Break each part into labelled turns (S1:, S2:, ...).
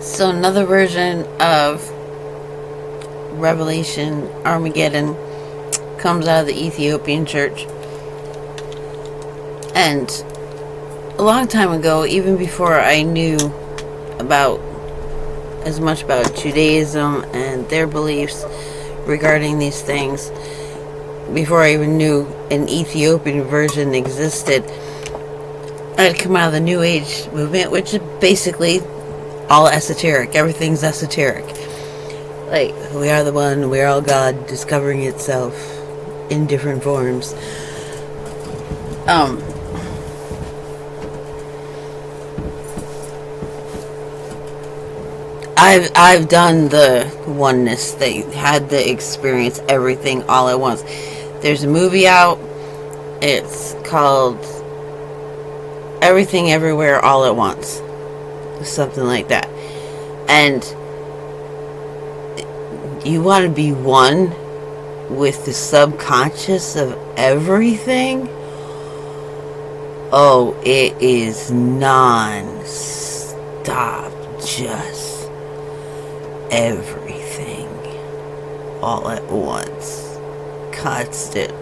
S1: So another version of Revelation Armageddon comes out of the Ethiopian church. And a long time ago, even before I knew about as much about Judaism and their beliefs regarding these things, before I even knew an Ethiopian version existed, I'd come out of the New Age movement, which is basically all esoteric. Everything's esoteric. Like, we are the one, we are all God, discovering itself in different forms. I've done the oneness thing, had the experience everything all at once. There's a movie out. It's called Everything Everywhere All at Once, something like that. And you want to be one with the subconscious of everything. Oh, it is non-stop, just everything all at once, constant.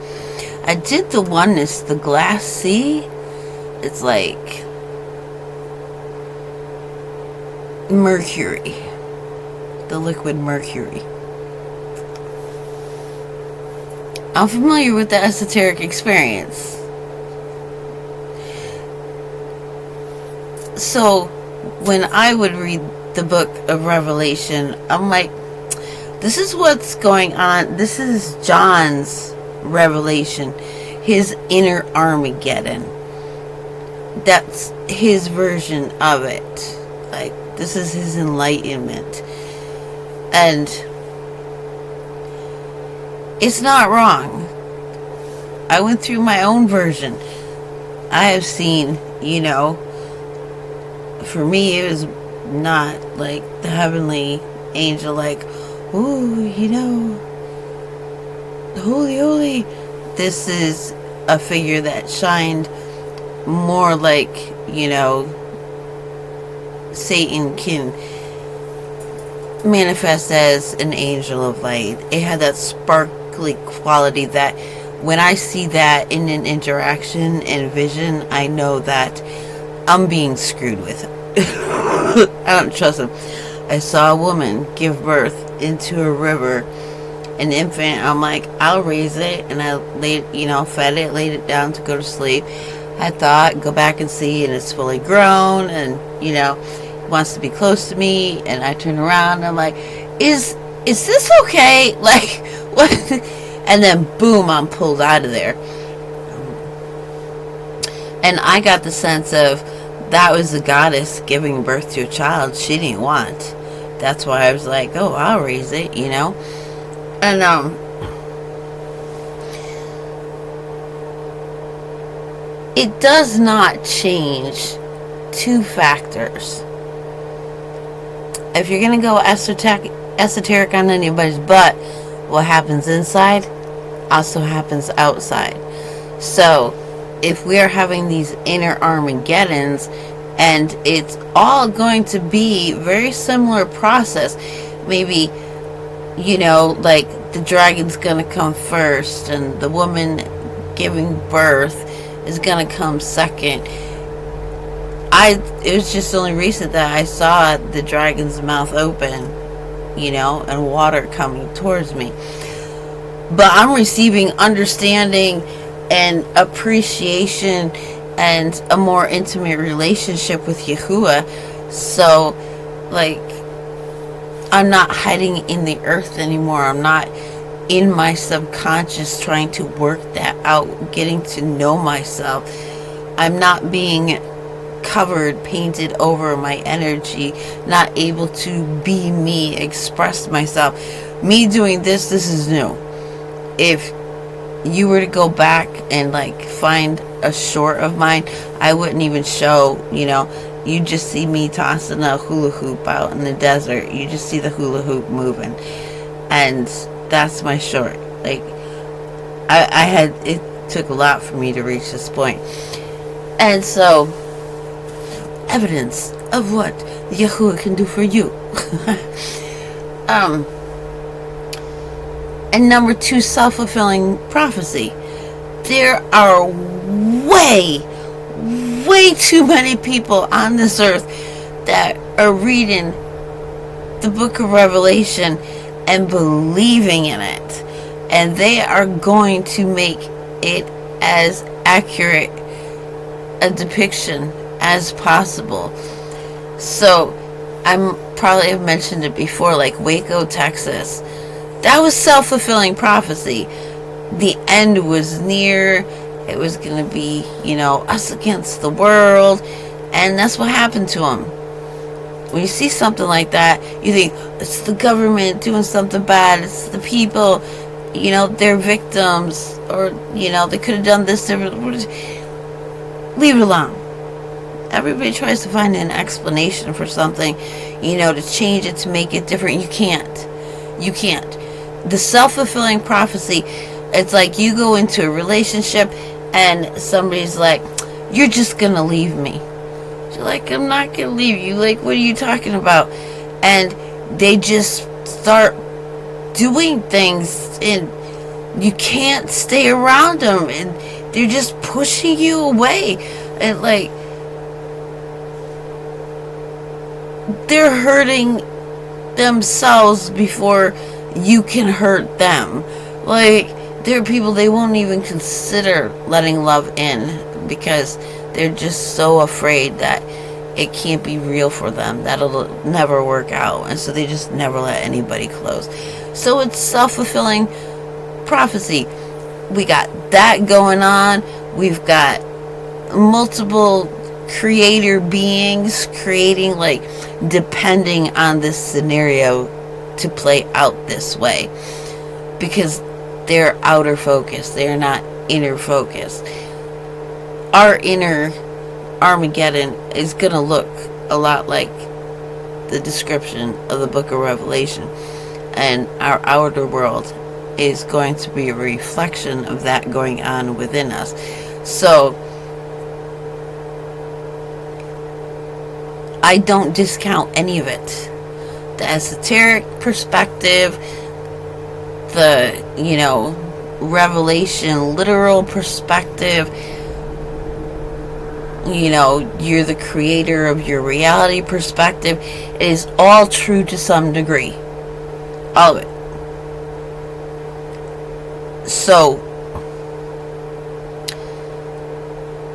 S1: I did the oneness, the glass sea. It's like mercury, the liquid mercury. I'm familiar with the esoteric experience. So when I would read the book of Revelation, I'm like, this is what's going on. This is John's revelation, his inner Armageddon. That's his version of it. Like, this is his enlightenment. And it's not wrong. I went through my own version. I have seen, for me it was not like the heavenly angel, like, ooh, holy, holy. This is a figure that shined more like, Satan can manifest as an angel of light. It had that sparkly quality that when I see that in an interaction and vision, I know that I'm being screwed with. I don't trust him. I saw a woman give birth into a river, an infant. I'm like, I'll raise it, and I fed it, laid it down to go to sleep. I thought, go back and see, and it's fully grown, and wants to be close to me. And I turn around, and I'm like, is this okay? Like, what? And then boom, I'm pulled out of there. And I got the sense of that was the goddess giving birth to a child she didn't want. That's why I was like, oh, I'll raise it, And it does not change two factors. If you're going to go esoteric on anybody's butt, what happens inside also happens outside. So if we are having these inner Armageddons, and it's all going to be very similar process, maybe, like the dragon's going to come first and the woman giving birth is going to come second. It was just only recent that I saw the dragon's mouth open, and water coming towards me. But I'm receiving understanding and appreciation and a more intimate relationship with Yahuwah. So, like, I'm not hiding in the earth anymore. I'm not in my subconscious trying to work that out, getting to know myself. I'm not being covered, painted over my energy, not able to be me, express myself. Me doing this is new. If you were to go back and like find a short of mine, I wouldn't even show, you just see me tossing a hula hoop out in the desert. You just see the hula hoop moving. And that's my short. Like, it took a lot for me to reach this point. And so evidence of what Yahuwah can do for you. And number 2, self-fulfilling prophecy. There are way too many people on this earth that are reading the book of Revelation and believing in it. And they are going to make it as accurate a depiction as possible. So, I probably have mentioned it before, like Waco, Texas. That was self-fulfilling prophecy. The end was near. It was going to be, us against the world. And that's what happened to them. When you see something like that, you think, it's the government doing something bad. It's the people, they're victims. Or, they could have done this. Leave it alone. Everybody tries to find an explanation for something, to change it, to make it different. You can't. The self-fulfilling prophecy, it's like you go into a relationship and somebody's like, you're just going to leave me. You're like, I'm not going to leave you. Like, what are you talking about? And they just start doing things and you can't stay around them and they're just pushing you away. And like, they're hurting themselves before you can hurt them. Like, there are people they won't even consider letting love in because they're just so afraid that it can't be real for them, that it'll never work out, and so they just never let anybody close. So it's self-fulfilling prophecy. We got that going on. We've got multiple creator beings creating, like, depending on this scenario to play out this way, because they're outer focus, they're not inner focus. Our inner Armageddon is gonna look a lot like the description of the book of Revelation, and our outer world is going to be a reflection of that going on within us. So I don't discount any of it. The esoteric perspective, the, Revelation literal perspective, you're the creator of your reality perspective. It is all true to some degree. All of it. So,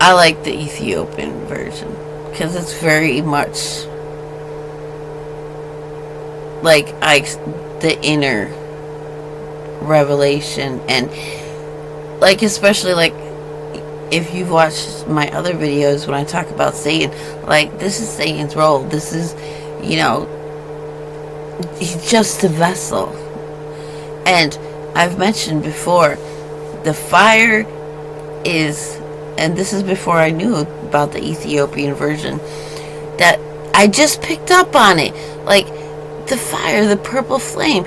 S1: I like the Ethiopian version because it's very much like the inner revelation, and like, especially like if you've watched my other videos when I talk about Satan, like, this is Satan's role. This is, he's just a vessel. And I've mentioned before, the fire is, and this is before I knew about the Ethiopian version, that I just picked up on it. Like, the fire, the purple flame,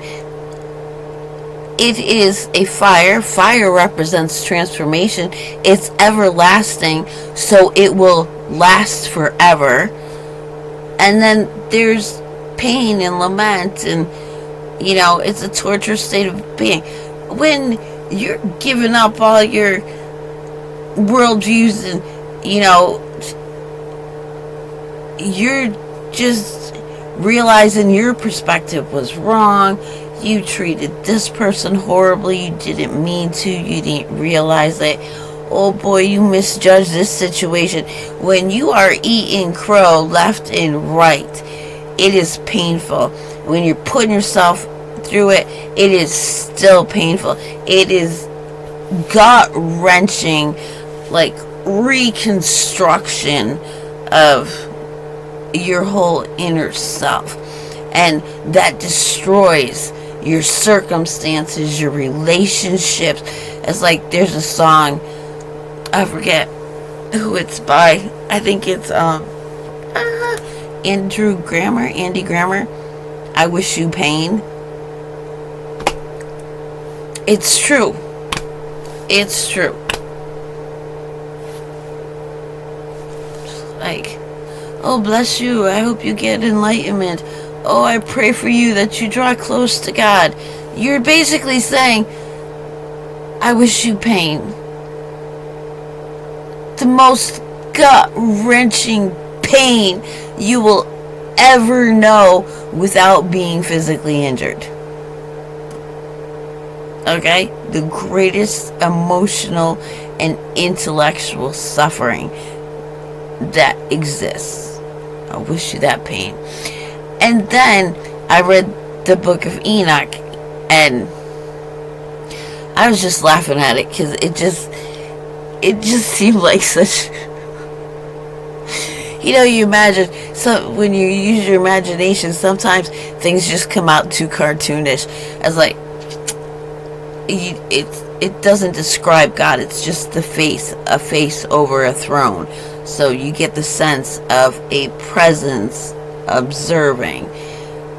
S1: it is a fire. Fire represents transformation. It's everlasting, so it will last forever. And then there's pain and lament, and it's a torturous state of being. When you're giving up all your worldviews and you're just realizing your perspective was wrong. You treated this person horribly. You didn't mean to. You didn't realize it. Oh boy, you misjudged this situation. When you are eating crow left and right, it is painful. When you're putting yourself through it, it is still painful. It is gut-wrenching, like reconstruction of your whole inner self, and that destroys your circumstances, your relationships. It's like, there's a song, I forget who it's by. I think it's Andy Grammer. I Wish You Pain. It's true. It's true. Like, Oh, bless you. I hope you get enlightenment. Oh, I pray for you that you draw close to God. You're basically saying, I wish you pain. The most gut-wrenching pain you will ever know without being physically injured. Okay? The greatest emotional and intellectual suffering that exists. I wish you that pain. And then I read the book of Enoch, and I was just laughing at it because it just seemed like such. You imagine, so when you use your imagination, sometimes things just come out too cartoonish. As like, it doesn't describe God. It's just a face over a throne. So you get the sense of a presence, observing,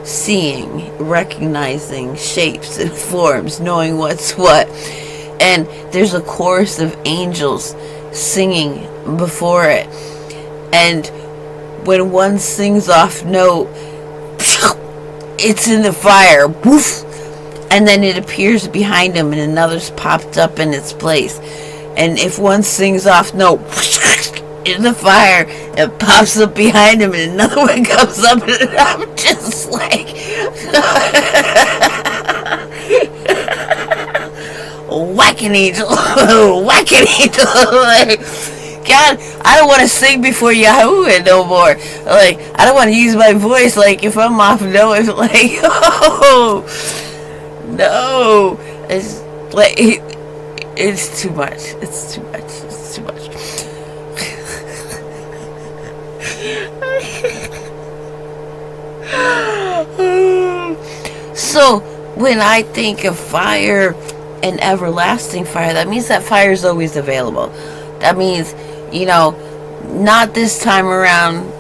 S1: seeing, recognizing shapes and forms, knowing what's what. And there's a chorus of angels singing before it. And when one sings off note, it's in the fire. Woof! And then it appears behind him and another's popped up in its place. And if one sings off note, in the fire, it pops up behind him and another one comes up, and I'm just like whacking angel. Whacking angel. Like, God, I don't want to sing before Yahweh no more. Like, I don't want to use my voice. Like, if I'm off note, it's like, oh no, it's like it's too much. It's too much. It's too much. So when I think of fire and everlasting fire, that means that fire is always available. That means, not this time around.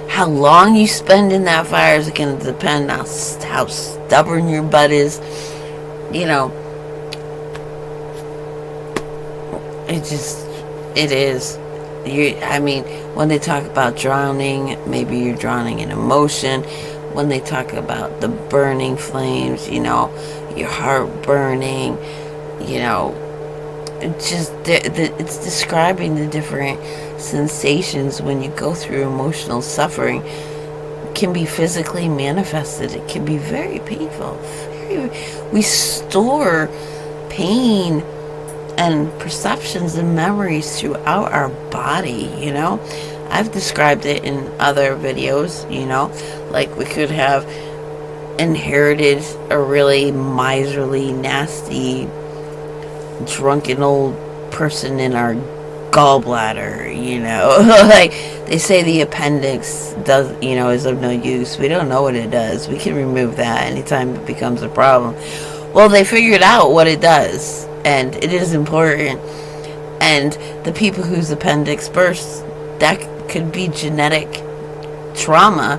S1: How long you spend in that fire is going to depend on how stubborn your butt is. It is. When they talk about drowning, maybe you're drowning in emotion. When they talk about the burning flames, your heart burning, it's describing the different sensations when you go through emotional suffering. It can be physically manifested. It can be very painful. We store pain and perceptions and memories throughout our body. I've described it in other videos. Like we could have inherited a really miserly, nasty, drunken old person in our gallbladder. Like they say the appendix does, is of no use. We don't know what it does. We can remove that anytime it becomes a problem. Well, they figured out what it does, and it is important. And the people whose appendix bursts, that could be genetic trauma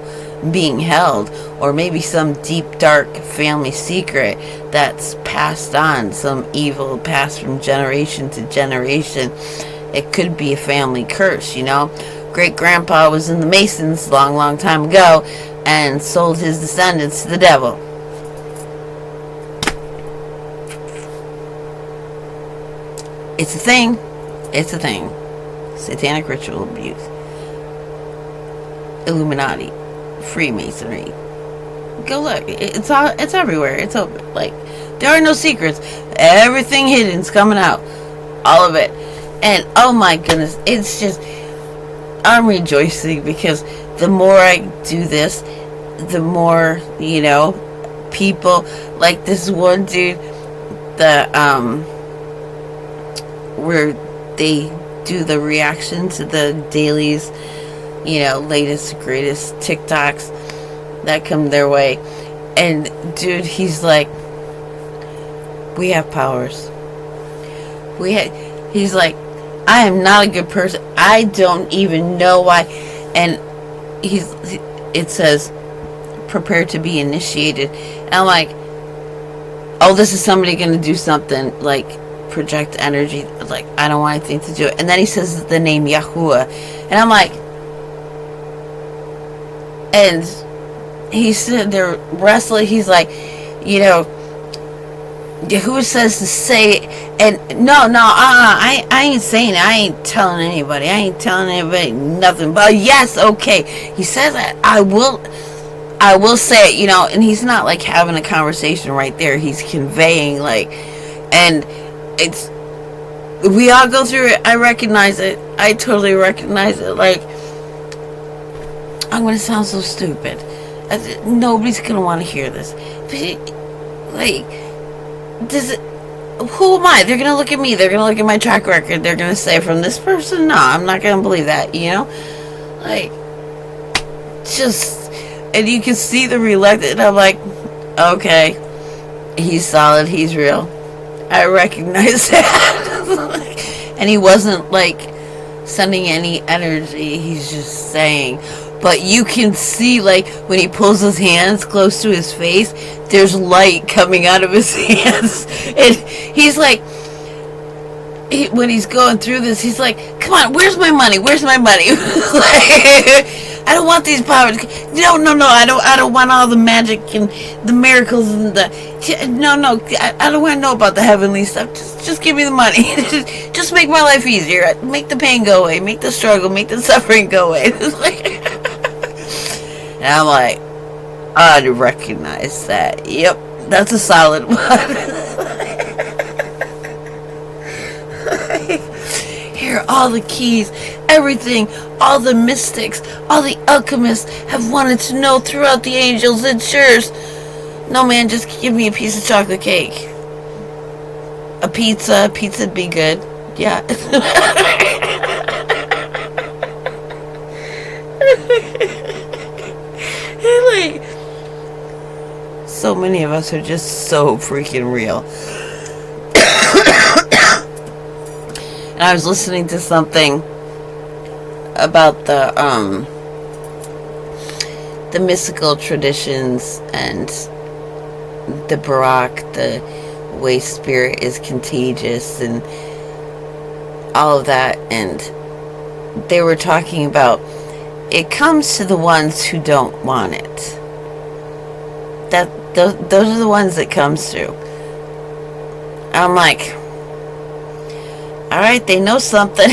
S1: being held, or maybe some deep dark family secret that's passed on, some evil passed from generation to generation. It could be a family curse. Great grandpa was in the Masons long time ago and sold his descendants to the devil. It's a thing. Satanic ritual abuse, Illuminati, Freemasonry. Go look. It's everywhere. It's open. Like, there are no secrets. Everything hidden's coming out. All of it. And oh my goodness, it's just, I'm rejoicing because the more I do this, the more, people like this one dude, where they do the reaction to the dailies, latest, greatest TikToks that come their way. And dude, he's like, we have powers. He's like, I am not a good person. I don't even know why. And it says, prepare to be initiated. And I'm like, oh, this is somebody going to do something, like project energy. Like, I don't want anything to do it. And then he says the name Yahuwah. And I'm like, And he's sitting there wrestling. He's like, you know, who says to say? And no, I ain't saying it. I ain't telling anybody. I ain't telling anybody nothing. But yes, okay. He says that I will say it, and he's not like having a conversation right there. He's conveying like, and it's, we all go through it. I recognize it. I totally recognize it. Like, I'm gonna sound so stupid. Nobody's gonna want to hear this. Like, who am I? They're gonna look at me. They're gonna look at my track record. They're gonna say, from this person, no, I'm not gonna believe that. Like, just, and you can see the reluctance. I'm like, okay, he's solid. He's real. I recognize that. And he wasn't like sending any energy. He's just saying. But you can see, like, when he pulls his hands close to his face, there's light coming out of his hands. And he's like, when he's going through this, he's like, come on, where's my money? Where's my money? Like, I don't want these powers. No, I don't want all the magic and the miracles and no, I don't want to know about the heavenly stuff. Just give me the money. Just make my life easier. Make the pain go away. Make the struggle. Make the suffering go away. And I'm like, I recognize that. Yep, that's a solid one. Here, all the keys, everything, all the mystics, all the alchemists have wanted to know throughout the angels. It's yours. No, man, just give me a piece of chocolate cake. A pizza'd be good. Yeah. Like, so many of us are just so freaking real. And I was listening to something about the mystical traditions and the Barak, the way spirit is contagious and all of that, and they were talking about it comes to the ones who don't want it. Those are the ones it comes through. I'm like, all right, they know something.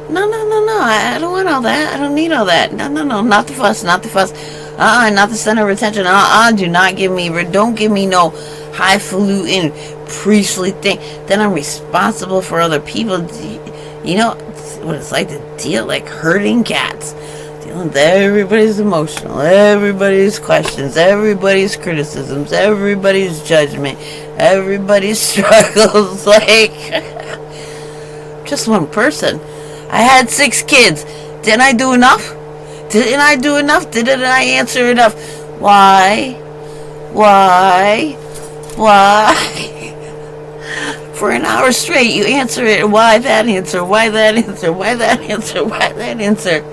S1: No, I don't want all that. I don't need all that. No, not the fuss. Not the center of attention. Don't give me no highfalutin priestly thing. Then I'm responsible for other people. You know what it's like to deal like herding cats. Dealing with everybody's emotional, everybody's questions, everybody's criticisms, everybody's judgment, everybody's struggles. Like, just one person. I had 6 kids. Didn't I do enough? Didn't I answer enough? Why? For an hour straight, you answer it. Why that answer? Why that answer? Why that answer? Why that answer?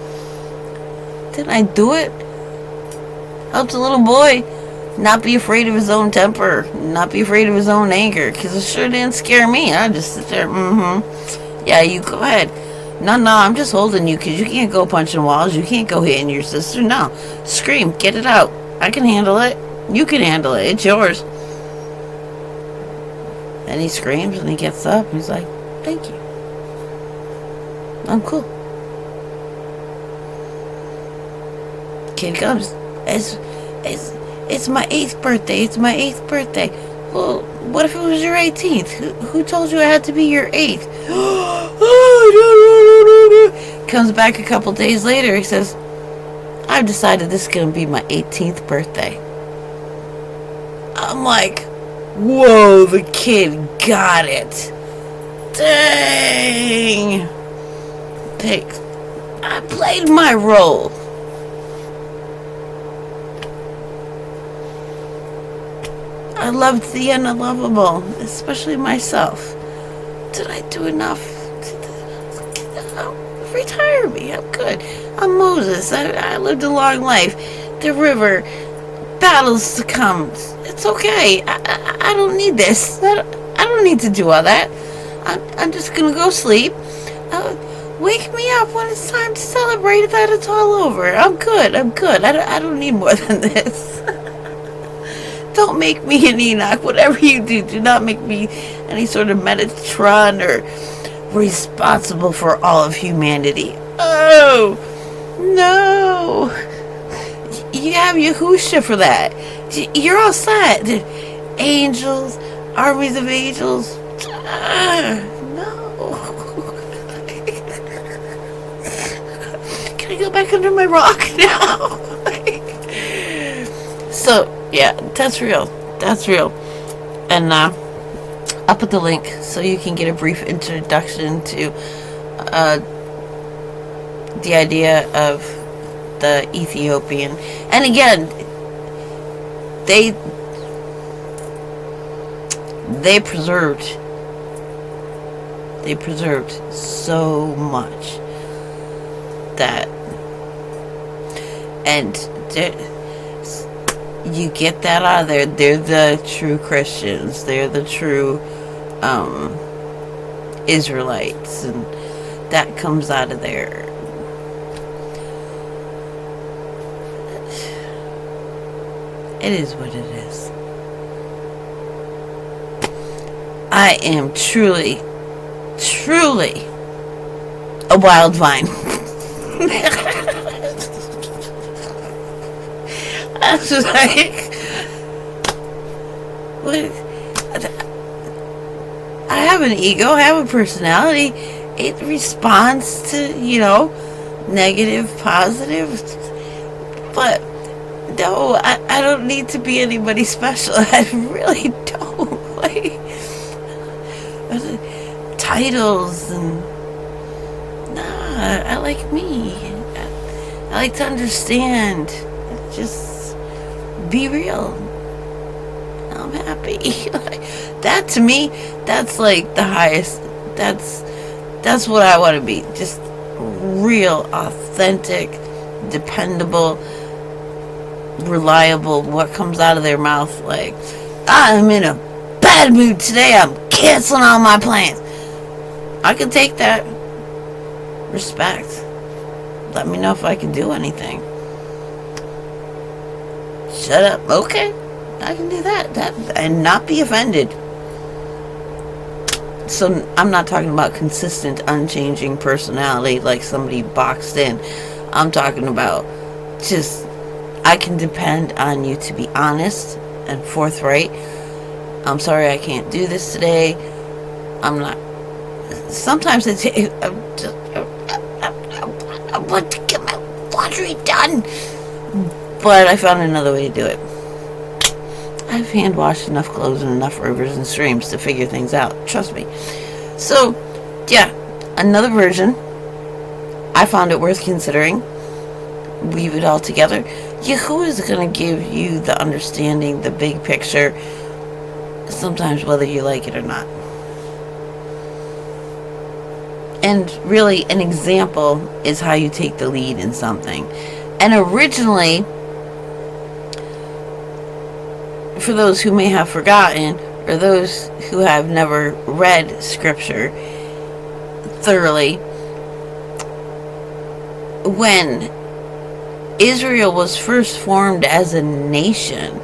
S1: Didn't I do it? Helps a little boy not be afraid of his own temper, not be afraid of his own anger, because it sure didn't scare me. I just sit there, yeah, you go ahead. No, I'm just holding you because you can't go punching walls. You can't go hitting your sister. No. Scream. Get it out. I can handle it. You can handle it. It's yours. And he screams and he gets up and he's like, thank you. I'm cool. Kid comes. It's my 8th birthday. It's my 8th birthday. Well, what if it was your 18th? Who told you it had to be your 8th? Comes back a couple days later. He says, I've decided this is going to be my 18th birthday. I'm like, whoa, the kid got it. Dang. I played my role. I loved the unlovable, especially myself. Did I do enough? Retire me. I'm good. I'm Moses. I lived a long life. The river, battles to come. It's okay. I don't need this. I don't need to do all that. I'm just gonna go sleep. Wake me up when it's time to celebrate that it's all over. I'm good. I don't need more than this. Don't make me an Enoch. Whatever you do not make me any sort of Metatron or responsible for all of humanity. Oh, no. You have Yahusha for that. You're all set. Angels, armies of angels. No. Can I go back under my rock now? So, yeah, that's real. And I'll put the link so you can get a brief introduction to the idea of the Ethiopian. And again, they preserved so much that, and you get that out of there. They're the true Christians. They're the true Israelites, and that comes out of there. It is what it is. I am truly a wild vine. I was like, what? I have an ego, I have a personality. It responds to, negative, positive. But no, I don't need to be anybody special. I really don't. Like, titles and I like me. I like to understand. Just be real. I'm happy. That to me, that's like the highest. That's what I want to be. Just real, authentic, dependable, reliable. What comes out of their mouth, like, I'm in a bad mood today. I'm canceling all my plans. I can take that. Respect. Let me know if I can do anything. Shut up. Okay. I can do that and not be offended. So I'm not talking about consistent, unchanging personality like somebody boxed in. I'm talking about just, I can depend on you to be honest and forthright. I'm sorry I can't do this today. I'm not. Sometimes I want to get my laundry done. But I found another way to do it. I've hand washed enough clothes in enough rivers and streams to figure things out. Trust me. So, yeah, another version. I found it worth considering. Weave it all together. Yahuwah is going to give you the understanding, the big picture, sometimes whether you like it or not. And really, an example is how you take the lead in something. And originally, for those who may have forgotten, or those who have never read scripture thoroughly, when Israel was first formed as a nation,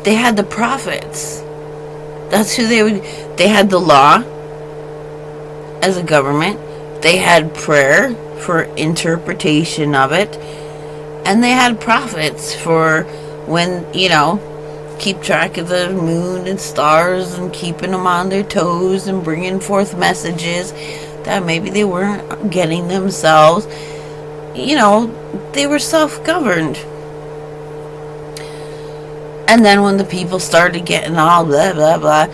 S1: they had the prophets. That's who they had the law as a government. They had prayer for interpretation of it. And they had prophets for when, keep track of the moon and stars and keeping them on their toes and bringing forth messages that maybe they weren't getting themselves. They were self-governed. And then when the people started getting all blah, blah, blah,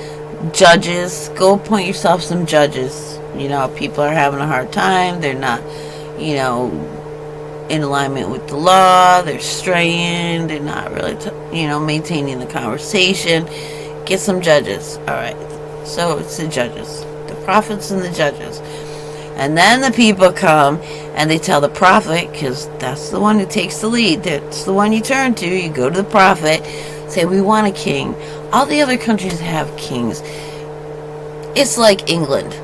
S1: judges, go appoint yourself some judges. People are having a hard time. They're not, in alignment with the law. They're straying. They're not really, maintaining the conversation. Get some judges. All right. So it's the judges, the prophets and the judges. And then the people come and they tell the prophet, because that's the one who takes the lead. That's the one you turn to. You go to the prophet, say, we want a king. All the other countries have kings. It's like England.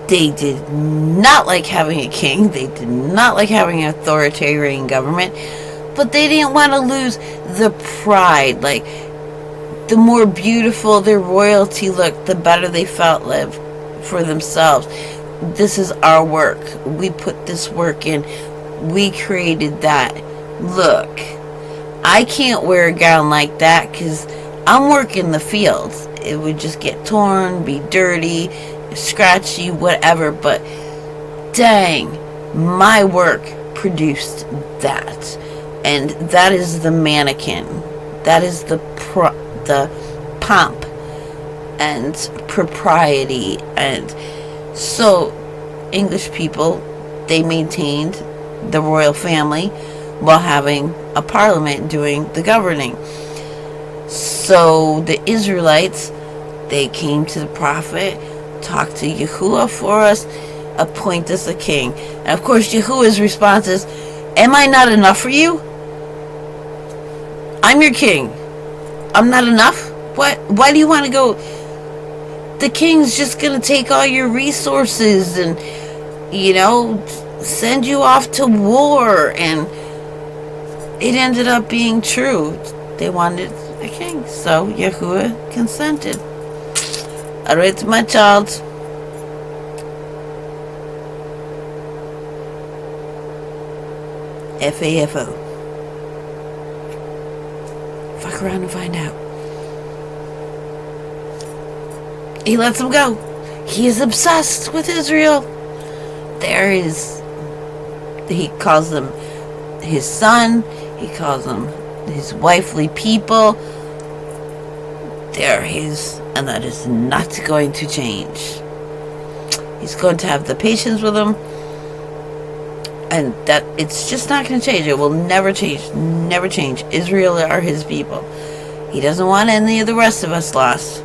S1: They did not like having a king. They did not like having an authoritarian government. But they didn't want to lose the pride. Like, the more beautiful their royalty looked, the better they felt for themselves. This is our work. We put this work in. We created that. Look, I can't wear a gown like that because I'm working the fields. It would just get torn, be dirty, scratchy, whatever. But dang, my work produced that. And that is the mannequin. That is the pomp and propriety. And so English people, they maintained the royal family while having a parliament doing the governing. So the Israelites, they came to the prophet, talked to Yahuwah for us, appoint us a king. And of course Yahuwah's response is, am I not enough for you? I'm your king. I'm not enough? What? Why do you want to go? The king's just going to take all your resources and, send you off to war. And it ended up being true. They wanted a king. So Yahuwah consented. All right, my child. FAFO. Fuck around and find out. He lets him go. He is obsessed with Israel. He calls them his son. He calls them his wifely people. They're his, and that is not going to change. He's going to have the patience with them, and that it's just not going to change. It will never change. Never change. Israel are his people. He doesn't want any of the rest of us lost.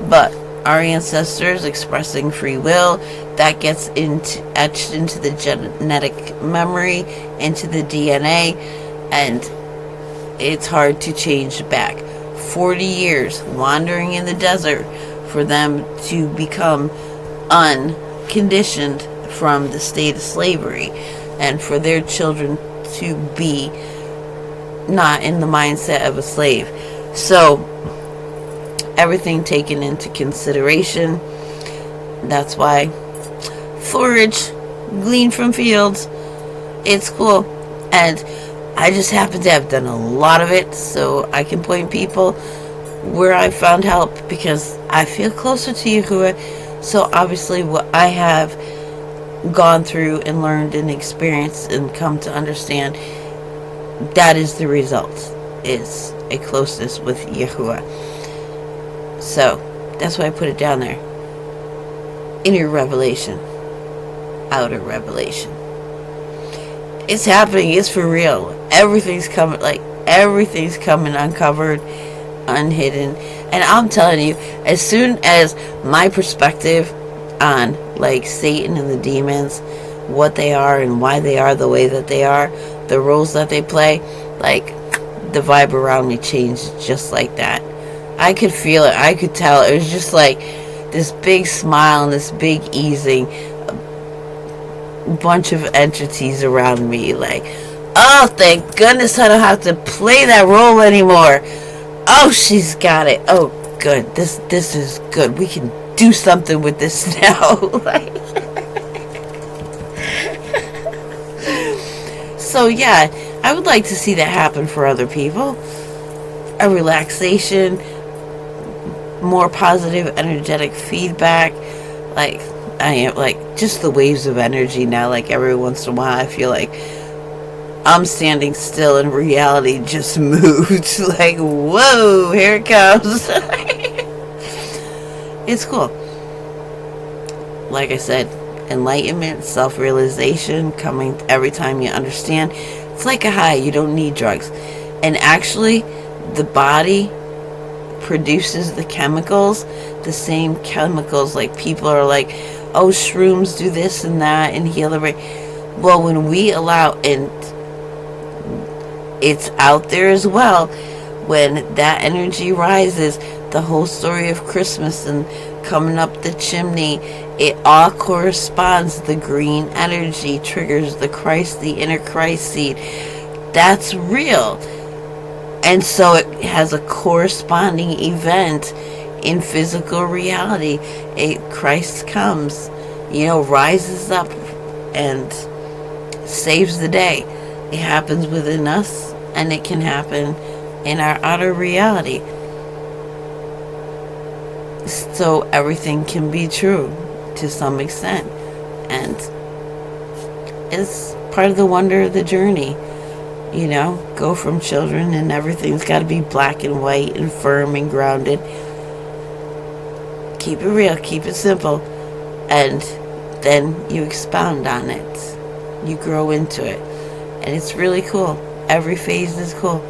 S1: But our ancestors expressing free will, that gets etched into the genetic memory, into the DNA, and it's hard to change back. 40 years wandering in the desert for them to become unconditioned from the state of slavery, and for their children to be not in the mindset of a slave. So everything taken into consideration. That's why forage, glean from fields, it's cool. And I just happen to have done a lot of it, so I can point people where I found help because I feel closer to Yahuwah. So obviously what I have gone through and learned and experienced and come to understand, that is the result, is a closeness with Yahuwah. So that's why I put it down there. Inner revelation, outer revelation. It's happening. It's for real. Everything's coming uncovered, unhidden. And I'm telling you, as soon as my perspective on Satan and the demons, what they are and why they are the way that they are, the roles that they play, the vibe around me changed just like that. I could feel it. I could tell. It was just like this big smile and this big easing. A bunch of entities around me. Oh, thank goodness I don't have to play that role anymore. Oh, she's got it. Oh, good. This is good. We can do something with this now. So, yeah, I would like to see that happen for other people. A relaxation, more positive, energetic feedback. I am just the waves of energy now. Every once in a while, I feel like I'm standing still and reality just moved. Whoa, here it comes. It's cool. Like I said, enlightenment, self-realization, coming every time you understand. It's like a high. You don't need drugs. And actually, the body produces the chemicals, the same chemicals. People are oh, shrooms do this and that and heal the brain. Well, when we allow, and it's out there as well, when that energy rises, the whole story of Christmas and coming up the chimney, it all corresponds. The green energy triggers the Christ, the inner Christ seed. That's real. And so it has a corresponding event in physical reality. Christ comes, rises up and saves the day. It happens within us, and it can happen in our outer reality. So everything can be true to some extent. And it's part of the wonder of the journey. Go from children and everything's got to be black and white and firm and grounded. Keep it real, keep it simple. And then you expound on it. You grow into it. And it's really cool. Every phase is cool.